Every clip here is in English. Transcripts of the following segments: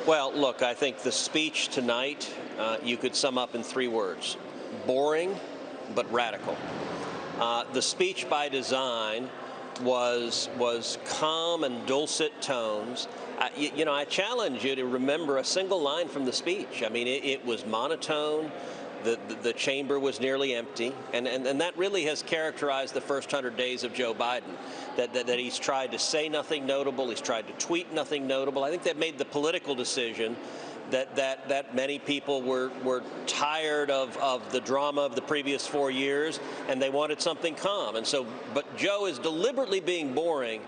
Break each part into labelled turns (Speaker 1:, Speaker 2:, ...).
Speaker 1: Well, look, I think the speech tonight you could sum up in 3 words: boring, but radical. The speech by design was calm and dulcet tones. I challenge you to remember a single line from the speech. I mean, it was monotone. The chamber was nearly empty, and that really has characterized the first 100 days of Joe Biden, that he's tried to say nothing notable, he's tried to tweet nothing notable. I think they've made the political decision that many people were tired of the drama of the previous 4 years, and they wanted something calm. And so, but Joe is deliberately being boring,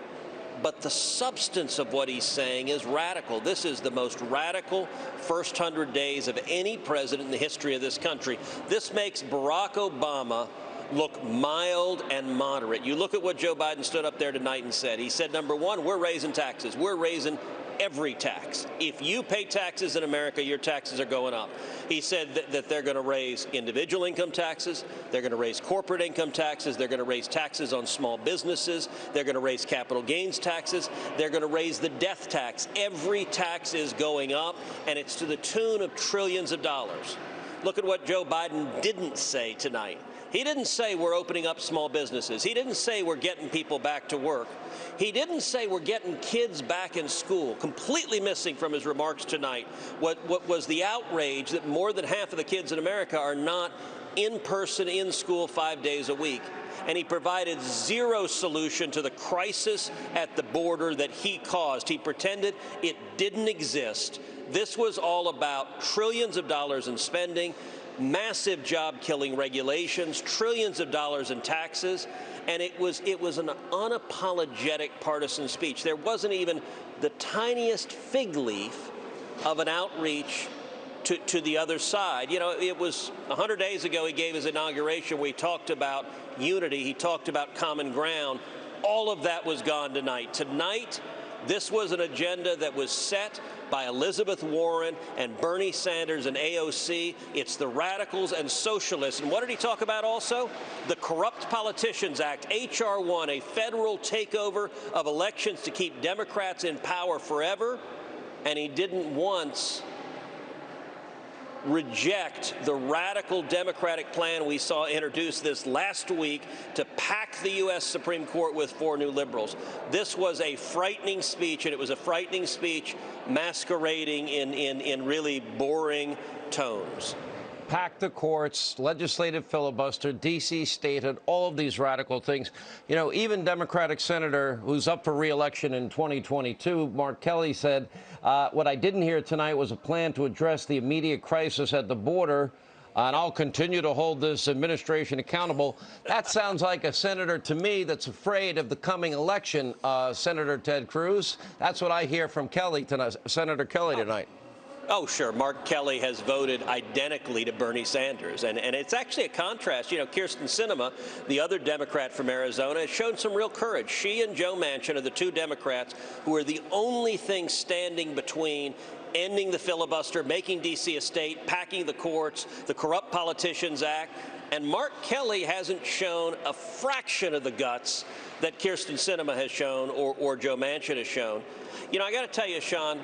Speaker 1: but the substance of what he's saying is radical. This is the most radical first 100 days of any president in the history of this country. This makes Barack Obama look mild and moderate. You look at what Joe Biden stood up there tonight and said. He said, number one, we're raising taxes. We're raising every tax. If you pay taxes in America, your taxes are going up. He said that they're going to raise individual income taxes, they're going to raise corporate income taxes, they're going to raise taxes on small businesses, they're going to raise capital gains taxes, they're going to raise the death tax. Every tax is going up, and it's to the tune of trillions of dollars. Look at what Joe Biden didn't say tonight. He didn't say we're opening up small businesses. He didn't say we're getting people back to work. He didn't say we're getting kids back in school. Completely missing from his remarks tonight what was the outrage that more than half of the kids in America are not in person in school 5 days a week. And he provided zero solution to the crisis at the border that he caused. He pretended it didn't exist. This was all about trillions of dollars in spending, massive job-killing regulations, trillions of dollars in taxes, and it was an unapologetic partisan speech. There wasn't even the tiniest fig leaf of an outreach to the other side. You know, it was 100 days ago he gave his inauguration where he talked about unity, he talked about common ground. All of that was gone tonight. Tonight, this was an agenda that was set by Elizabeth Warren and Bernie Sanders and AOC. It's the radicals and socialists. And what did he talk about also? The Corrupt Politicians Act, H.R. 1, a federal takeover of elections to keep Democrats in power forever. And he didn't once reject the radical Democratic plan we saw introduced this last week to pack the U.S. Supreme Court with 4 new liberals. This was a frightening speech, and it was a frightening speech masquerading in really boring tones.
Speaker 2: Pack the courts, legislative filibuster, D.C. stated all of these radical things. You know, even Democratic Senator who's up for re-election in 2022, Mark Kelly, said, what I didn't hear tonight was a plan to address the immediate crisis at the border, and I'll continue to hold this administration accountable. That sounds like a senator to me that's afraid of the coming election, Senator Ted Cruz. That's what I hear from Kelly tonight, Senator Kelly tonight.
Speaker 1: Oh, sure. Mark Kelly has voted identically to Bernie Sanders. And it's actually a contrast. You know, Kyrsten Sinema, the other Democrat from Arizona, has shown some real courage. She and Joe Manchin are the 2 Democrats who are the only thing standing between ending the filibuster, making D.C. a state, packing the courts, the Corrupt Politicians Act. And Mark Kelly hasn't shown a fraction of the guts that Kyrsten Sinema has shown or Joe Manchin has shown. You know, I got to tell you, Sean,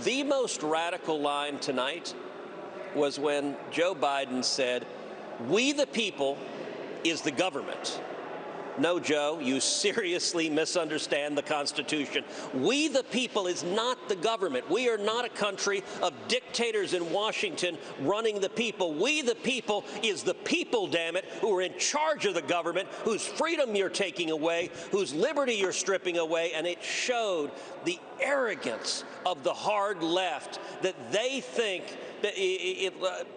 Speaker 1: the most radical line tonight was when Joe Biden said, "We the people is the government." No, Joe, you seriously misunderstand the Constitution. We the people is not the government. We are not a country of dictators in Washington running the people. We the people is the people, damn it, who are in charge of the government, whose freedom you're taking away, whose liberty you're stripping away. And it showed the arrogance of the hard left that they think that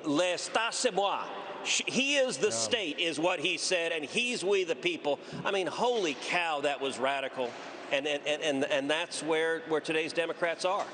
Speaker 1: l'État c'est moi. He is the state, is what he said, and he's we the people. I mean, holy cow, that was radical. And that's where today's Democrats are.